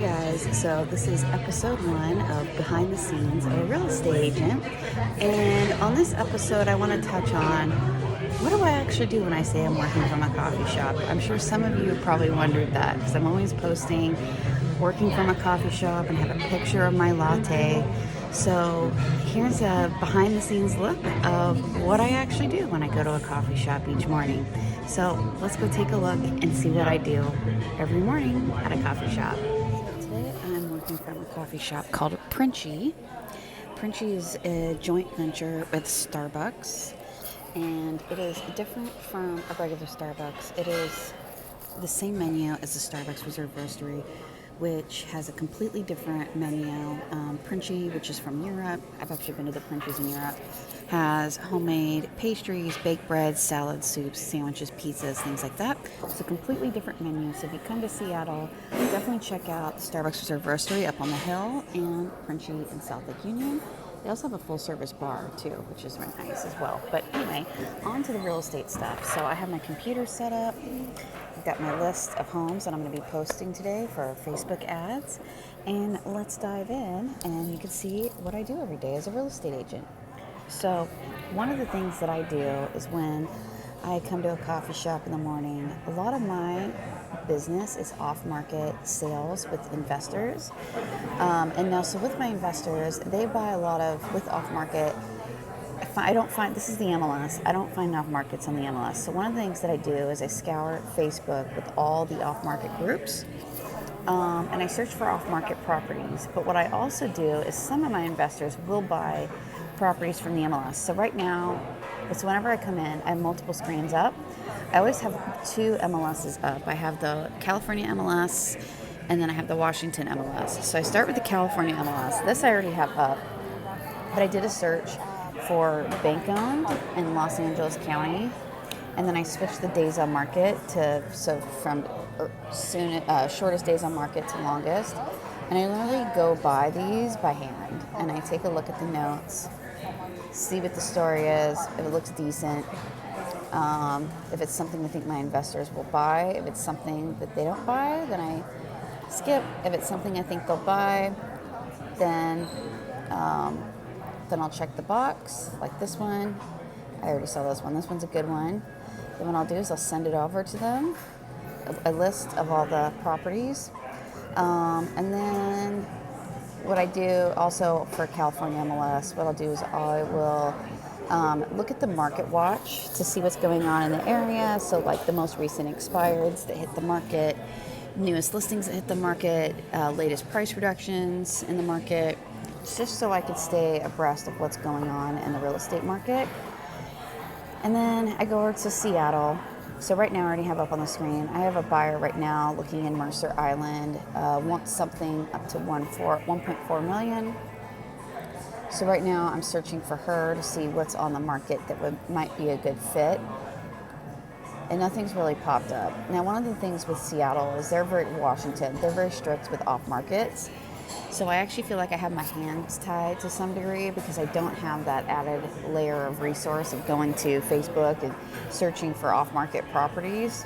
Guys, so this is episode 1 of Behind the Scenes of a Real Estate Agent, and on this episode I want to touch on what do I actually do when I say I'm working from a coffee shop. I'm sure some of you have probably wondered that because I'm always posting working from a coffee shop and have a picture of my latte. So here's a behind the scenes look of what I actually do when I go to a coffee shop each morning. So let's go take a look and see what I do every morning at a coffee shop. Today I'm working from a coffee shop called Princi. Princi is a joint venture with Starbucks, and it is different from a regular Starbucks. It is the same menu as the Starbucks Reserve Roastery, which has a completely different menu. Princi, which is from Europe, I've actually been to the Princis in Europe, has homemade pastries, baked breads, salads, soups, sandwiches, pizzas, things like that. It's a completely different menu. So if you come to Seattle, definitely check out the Starbucks Reserve Roastery up on the hill and Princi in South Lake Union. They also have a full-service bar, too, which is very nice as well. But anyway, on to the real estate stuff. So I have my computer set up. I've got my list of homes that I'm going to be posting today for Facebook ads. And let's dive in, and you can see what I do every day as a real estate agent. So one of the things that I do is when I come to a coffee shop in the morning, a lot of my business is off-market sales with investors. And now, so with my investors, they buy a lot of, with off-market, I don't find, this is the MLS, I don't find off-markets on the MLS. So one of the things that I do is I scour Facebook with all the off-market groups. And I search for off-market properties. But what I also do is some of my investors will buy properties from the MLS. So right now, it's whenever I come in, I have multiple screens up. I always have 2 MLSs up. I have the California MLS, and then I have the Washington MLS. So I start with the California MLS. This I already have up, but I did a search for bank-owned in Los Angeles County, and then I switched the days on market to, so from shortest days on market to longest. And I literally go by these by hand, and I take a look at the notes, see what the story is, if it looks decent, if it's something I think my investors will buy. If it's something that they don't buy, then I skip. If it's something I think they'll buy, then I'll check the box, like this one. I already saw this one. This one's a good one. Then what I'll do is I'll send it over to them, a list of all the properties. And then what I do also for California MLS, what I'll do is I will look at the market watch to see what's going on in the area. So like the most recent expireds that hit the market, newest listings that hit the market, latest price reductions in the market, just so I could stay abreast of what's going on in the real estate market. And then I go over to Seattle. So right now I already have up on the screen, I have a buyer right now looking in Mercer Island, wants something up to 1.4 million. So right now I'm searching for her to see what's on the market that might be a good fit. And nothing's really popped up. Now, one of the things with Seattle is they're very strict with off markets. So I actually feel like I have my hands tied to some degree because I don't have that added layer of resource of going to Facebook and searching for off-market properties.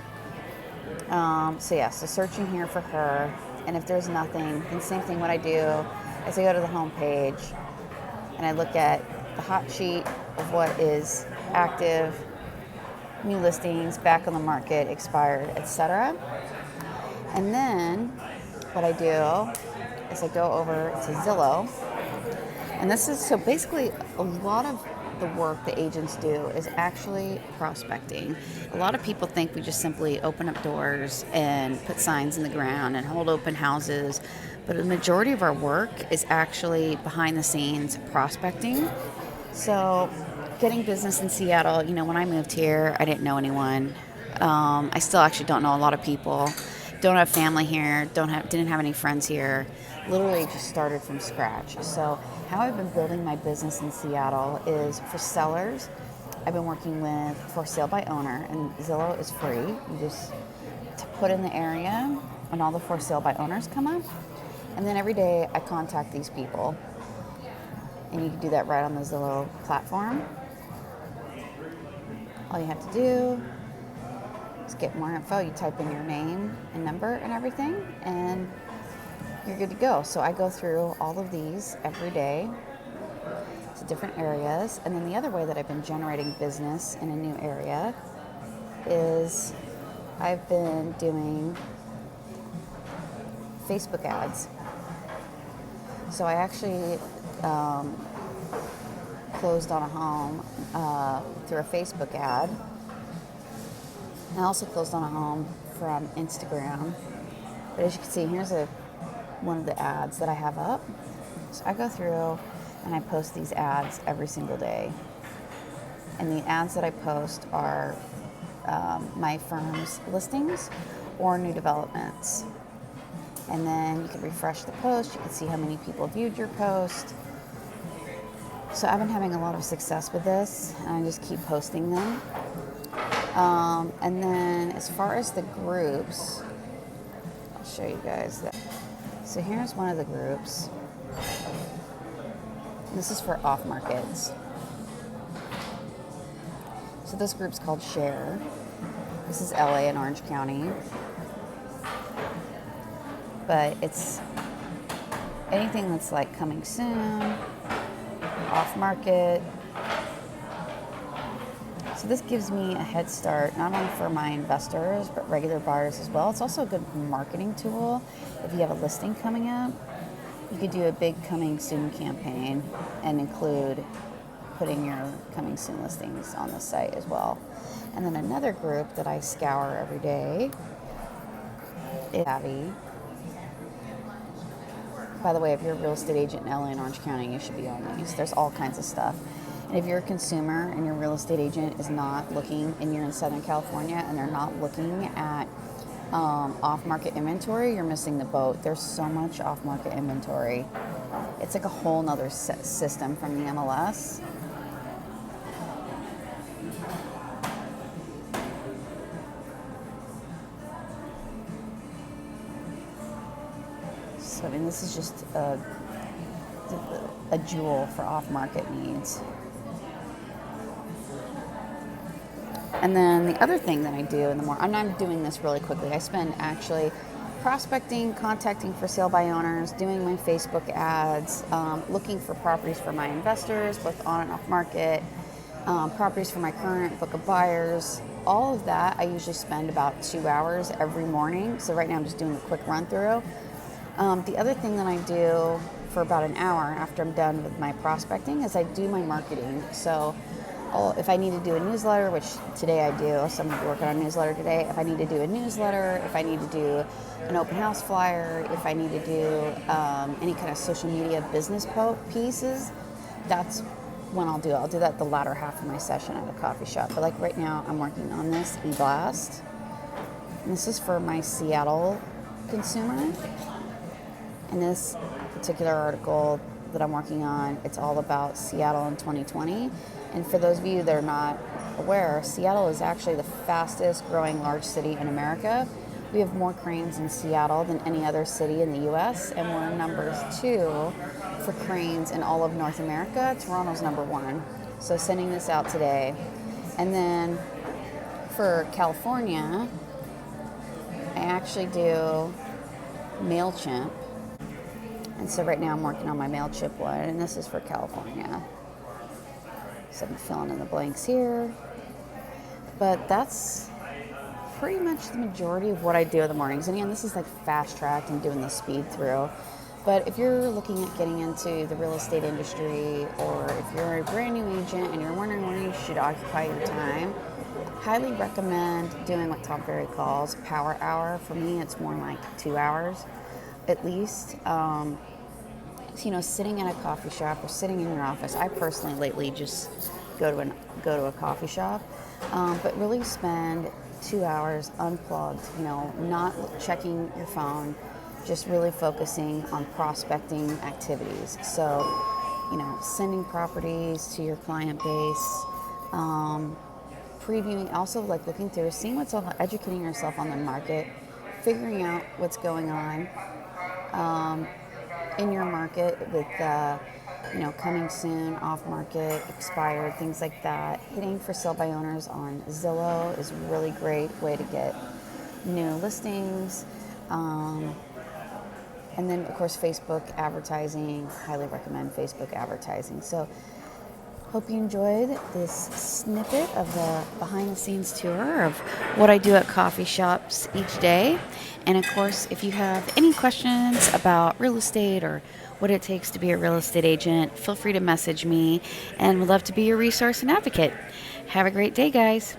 So searching here for her, and if there's nothing, then same thing. What I do is I go to the home page and I look at the hot sheet of what is active, new listings, back on the market, expired, etc. And then what I do is I go over to Zillow, and this is, so basically a lot of the work the agents do is actually prospecting. A lot of people think we just simply open up doors and put signs in the ground and hold open houses, but the majority of our work is actually behind the scenes prospecting. So getting business in Seattle, when I moved here, I didn't know anyone. I still actually don't know a lot of people. Don't have family here, didn't have any friends here. Literally just started from scratch. So how I've been building my business in Seattle is for sellers. I've been working with for sale by owner, and Zillow is free. You just put in the area and all the for sale by owners come up. And then every day I contact these people, and you can do that right on the Zillow platform. All you have to do is get more info. You type in your name and number and everything, and you're good to go. So I go through all of these every day to different areas. And then the other way that I've been generating business in a new area is I've been doing Facebook ads. So I actually closed on a home through a Facebook ad. I also closed on a home from Instagram. But as you can see, here's one of the ads that I have up. So I go through and I post these ads every single day. And the ads that I post are my firm's listings or new developments. And then you can refresh the post. You can see how many people viewed your post. So I've been having a lot of success with this, and I just keep posting them. And then as far as the groups, I'll show you guys that. So here's one of the groups. This is for off markets. So this group's called Share. This is LA and Orange County. But it's anything that's like coming soon, off market. So this gives me a head start, not only for my investors, but regular buyers as well. It's also a good marketing tool. If you have a listing coming up, you could do a big coming soon campaign and include putting your coming soon listings on the site as well. And then another group that I scour every day is Savvy. By the way, if you're a real estate agent in LA and Orange County, you should be on these. There's all kinds of stuff. And if you're a consumer and your real estate agent is not looking, and you're in Southern California and they're not looking at off-market inventory, you're missing the boat. There's so much off-market inventory. It's like a whole nother system from the MLS. So, I mean, this is just a jewel for off-market needs. And then the other thing that I do in the morning, I'm doing this really quickly. I spend actually prospecting, contacting for sale by owners, doing my Facebook ads, looking for properties for my investors, both on and off market, properties for my current book of buyers. All of that, I usually spend about 2 hours every morning. So right now I'm just doing a quick run through. The other thing that I do for about an hour after I'm done with my prospecting is I do my marketing. So if I need to do a newsletter, which today I do, so I'm going to be working on a newsletter today. If I need to do a newsletter, if I need to do an open house flyer, if I need to do any kind of social media business pieces, that's when I'll do it. I'll do that the latter half of my session at a coffee shop. But like right now, I'm working on this e-blast. And this is for my Seattle consumer. And this particular article that I'm working on, it's all about Seattle in 2020. And for those of you that are not aware, Seattle is actually the fastest growing large city in America. We have more cranes in Seattle than any other city in the US, and we're number 2 for cranes in all of North America. Toronto's number 1. So sending this out today. And then for California, I actually do MailChimp. And so right now I'm working on my MailChimp one, and this is for California. So I'm filling in the blanks here. But that's pretty much the majority of what I do in the mornings. And again, this is like fast-tracked and doing the speed through. But if you're looking at getting into the real estate industry, or if you're a brand new agent and you're wondering where you should occupy your time, highly recommend doing what Tom Ferry calls power hour. For me, it's more like 2 hours at least. Sitting in a coffee shop or sitting in your office. I personally lately just go to a coffee shop, but really spend 2 hours unplugged. Not checking your phone, just really focusing on prospecting activities. So, sending properties to your client base, previewing, also like looking through, seeing what's on, educating yourself on the market, figuring out what's going on in your market with coming soon, off market, expired, things like that. Hitting for sale by owners on Zillow is a really great way to get new listings. And then, of course, Facebook advertising. Highly recommend Facebook advertising. So, hope you enjoyed this snippet of the behind the scenes tour of what I do at coffee shops each day. And of course, if you have any questions about real estate or what it takes to be a real estate agent, feel free to message me and would love to be your resource and advocate. Have a great day, guys.